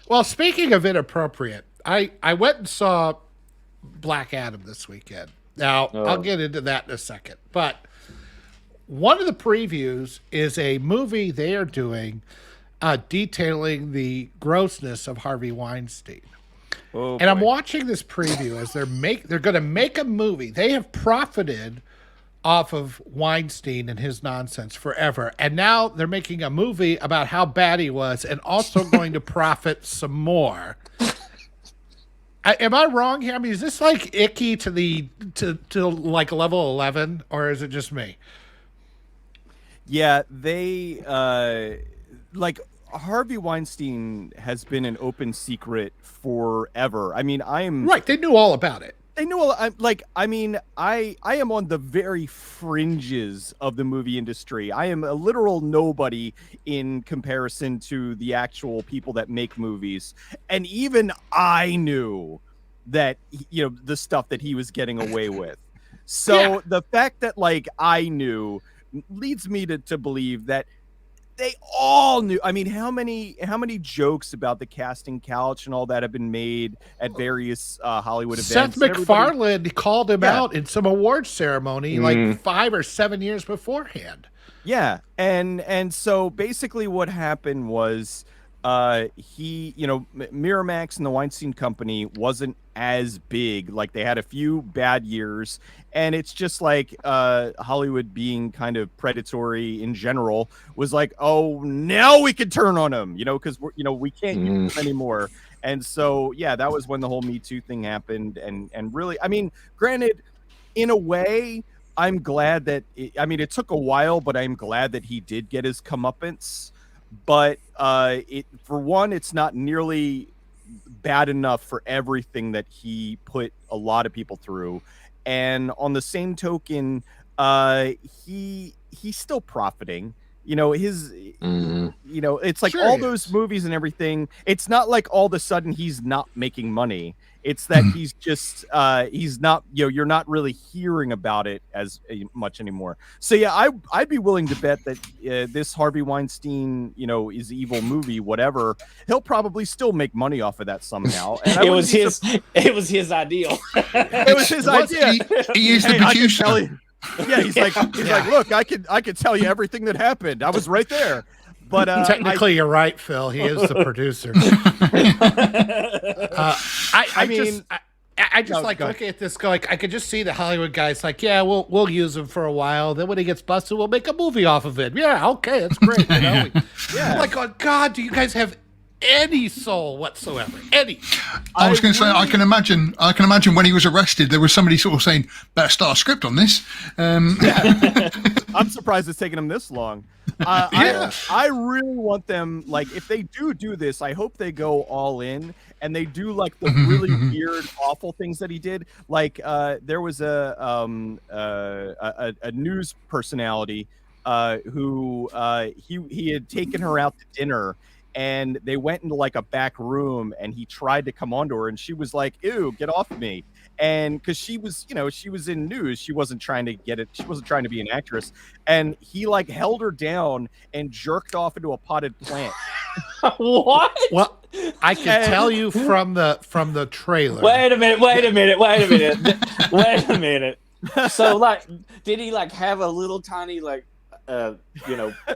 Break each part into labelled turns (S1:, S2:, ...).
S1: Well, speaking of inappropriate, I went and saw Black Adam this weekend. Now, I'll
S2: Oh,
S1: get into that in a second. But one of the previews is a movie they are doing detailing the grossness of Harvey Weinstein.
S3: Oh
S1: And I'm
S3: boy.
S1: watching this preview as they're going to make a movie. They have profited off of Weinstein and his nonsense forever. And now they're making a movie about how bad he was and also going to profit some more. Am I wrong here? I mean, is this like icky to the to like level 11 or is it just me?
S3: Yeah, they like Harvey Weinstein has been an open secret forever. I mean,
S1: Right, they knew all about it.
S3: I know I am on the very fringes of the movie industry. I am a literal nobody in comparison to the actual people that make movies. And even I knew that the stuff that he was getting away with. So
S1: Yeah.
S3: the fact that I knew leads me to believe that they all knew. I mean, how many jokes about the casting couch and all that have been made at various Hollywood
S1: Seth
S3: events? And everybody,
S1: MacFarlane called him
S3: yeah,
S1: out in some awards ceremony like
S2: mm,
S1: 5 or 7 years beforehand.
S3: yeah, and so basically, what happened was, he, Miramax and the Weinstein Company wasn't as big. Like they had a few bad years, and it's just like Hollywood being kind of predatory in general was like, oh, now we can turn on them, because we can't use them anymore. And so yeah, that was when the whole Me Too thing happened, and really, I mean, granted, in a way, I'm glad that I mean, it took a while, but I'm glad that he did get his comeuppance. But it for one, it's not nearly bad enough for everything that he put a lot of people through. And on the same token, uh, he's still profiting. His
S2: mm.
S3: it's like
S1: Sure
S3: all
S1: he
S3: those
S1: is.
S3: movies and everything. It's not like all of a sudden he's not making money. It's that he's just he's not, you're not really hearing about it as much anymore. So yeah, I'd be willing to bet that this Harvey Weinstein, is evil movie, whatever, he'll probably still make money off of that somehow. And I
S2: It
S3: wouldn't
S2: was
S3: be
S2: his. It was his ideal.
S3: it was his idea.
S4: He is the
S3: Hey, I can
S4: producer.
S3: tell you. Yeah, he's like, look, I could tell you everything that happened. I was right there. But
S1: Technically, you're right, Phil. He is the producer. I
S3: mean,
S1: just I just
S3: no,
S1: like
S3: go ahead.
S1: looking at this. Go like I could just see the Hollywood guys like, yeah, we'll use him for a while. Then when he gets busted, we'll make a movie off of it. Yeah, okay, that's great.
S3: Yeah.
S1: I'm like, oh God, do you guys have any soul whatsoever? Any?
S4: I was going to say, I can imagine when he was arrested, there was somebody sort of saying, "Better start a script on this."
S3: I'm surprised it's taken them this long.
S4: Yeah.
S3: I really want them, like, if they do this, I hope they go all in and they do like the really weird, awful things that he did. Like there was a news personality who he had taken her out to dinner. And they went into like a back room and he tried to come onto her and she was like, ew, get off me. And because she was, she was in news, she wasn't trying to get it. She wasn't trying to be an actress. And he like held her down and jerked off into a potted plant.
S2: What?
S1: Well, I can tell you from the trailer.
S2: Wait a minute. Wait a minute. So, like, did he like have a little tiny like?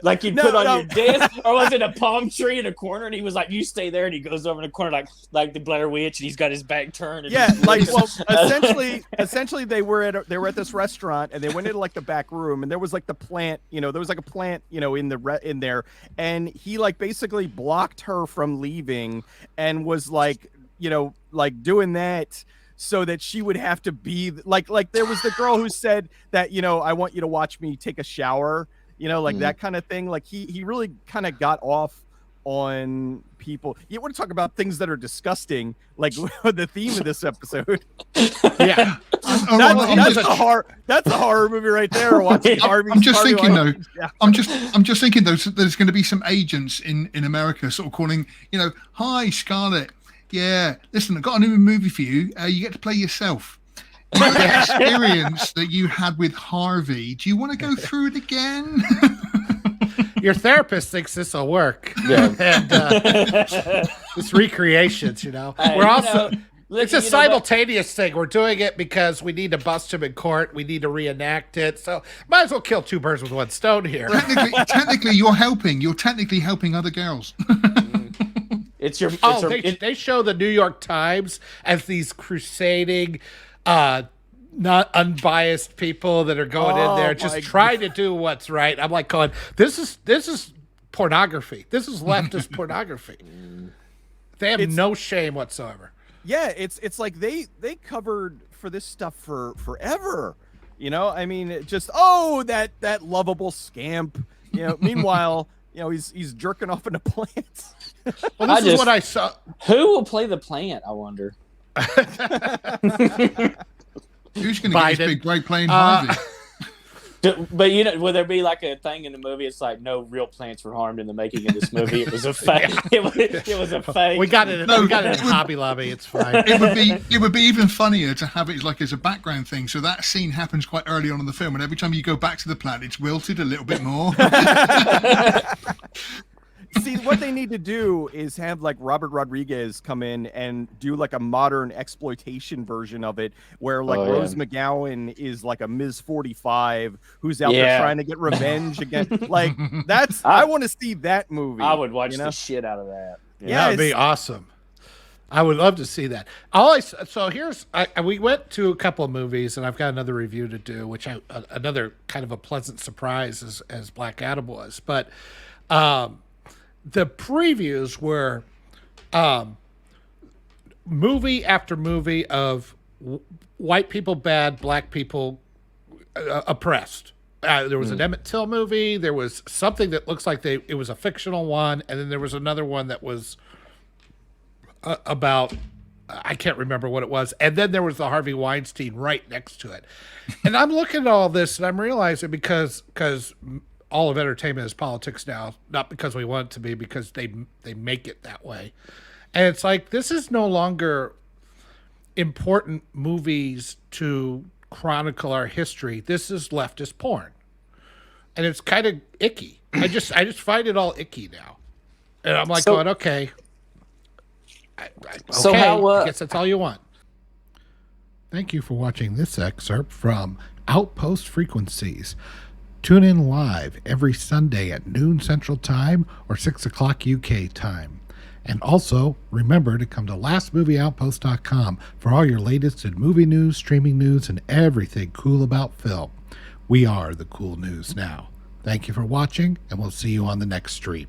S2: Like you'd put on your desk, or was it a palm tree in a corner? And he was like, "You stay there," and he goes over in the corner, like the Blair Witch, and he's got his back turned. And
S3: Yeah, like well, essentially they were at this restaurant and they went into like the back room and there was like the plant, there was like a plant, in there, and he like basically blocked her from leaving and was like, like doing that so that she would have to be like there was the girl who said that, I want you to watch me take a shower. Like that kind of thing. Like he really kind of got off on people. You want to talk about things that are disgusting, like the theme of this episode.
S1: Yeah.
S3: That's a horror movie right there. Watching
S4: I'm just
S3: Harvey
S4: thinking though.
S3: Weinstein. Yeah.
S4: I'm just thinking though. There's going to be some agents in America sort of calling. Hi Scarlett. Yeah, listen, I've got a new movie for you. You get to play yourself. The experience that you had with Harvey. Do you want to go through it again?
S1: your therapist thinks this will work.
S2: Yeah.
S1: And this recreations, We're
S2: you
S1: also.
S2: know,
S1: It's a simultaneous thing. We're doing it because we need to bust him in court. We need to reenact it. So might as well kill two birds with one stone here.
S4: Technically, you're helping. You're technically helping other girls.
S1: They show the New York Times as these crusading, not unbiased people that are going in there just trying to do what's right. I'm like going, this is pornography. This is leftist pornography. They have no shame whatsoever.
S3: Yeah, it's like they covered for this stuff for forever. I mean, just that lovable scamp. Meanwhile, he's jerking off in a plant.
S1: Well, this is what I saw.
S2: Who will play the plant? I wonder.
S4: Who's going to get this big break playing Harvey?
S2: But will there be like a thing in the movie? It's like no real plants were harmed in the making of this movie. It was a fake. It was a fake.
S1: We got it in Hobby Lobby. It's fine.
S4: It would be even funnier to have it as a background thing. So that scene happens quite early on in the film, and every time you go back to the plant, it's wilted a little bit more.
S3: See, what they need to do is have like Robert Rodriguez come in and do like a modern exploitation version of it, where like Rose McGowan is like a Ms. 45 who's out there trying to get revenge against. Like I want to see that movie.
S2: I would watch the shit out of that.
S1: Yeah, that would be awesome. I would love to see that. We went to a couple of movies, and I've got another review to do, which another kind of a pleasant surprise as Black Adam was, but. The previews were movie after movie of white people bad, black people oppressed. There was an Emmett Till movie. There was something that looks like it was a fictional one, and then there was another one that was about I can't remember what it was. And then there was the Harvey Weinstein right next to it. And I'm looking at all this, and I'm realizing because all of entertainment is politics now, not because we want it to be, because they make it that way. And it's like, this is no longer important movies to chronicle our history. This is leftist porn. And it's kind of icky. I just find it all icky now. And I'm like going, okay. I guess that's all you want. Thank you for watching this excerpt from Outpost Frequencies. Tune in live every Sunday at noon Central Time or 6 o'clock UK time. And also, remember to come to lastmovieoutpost.com for all your latest in movie news, streaming news, and everything cool about film. We are the cool news now. Thank you for watching, and we'll see you on the next stream.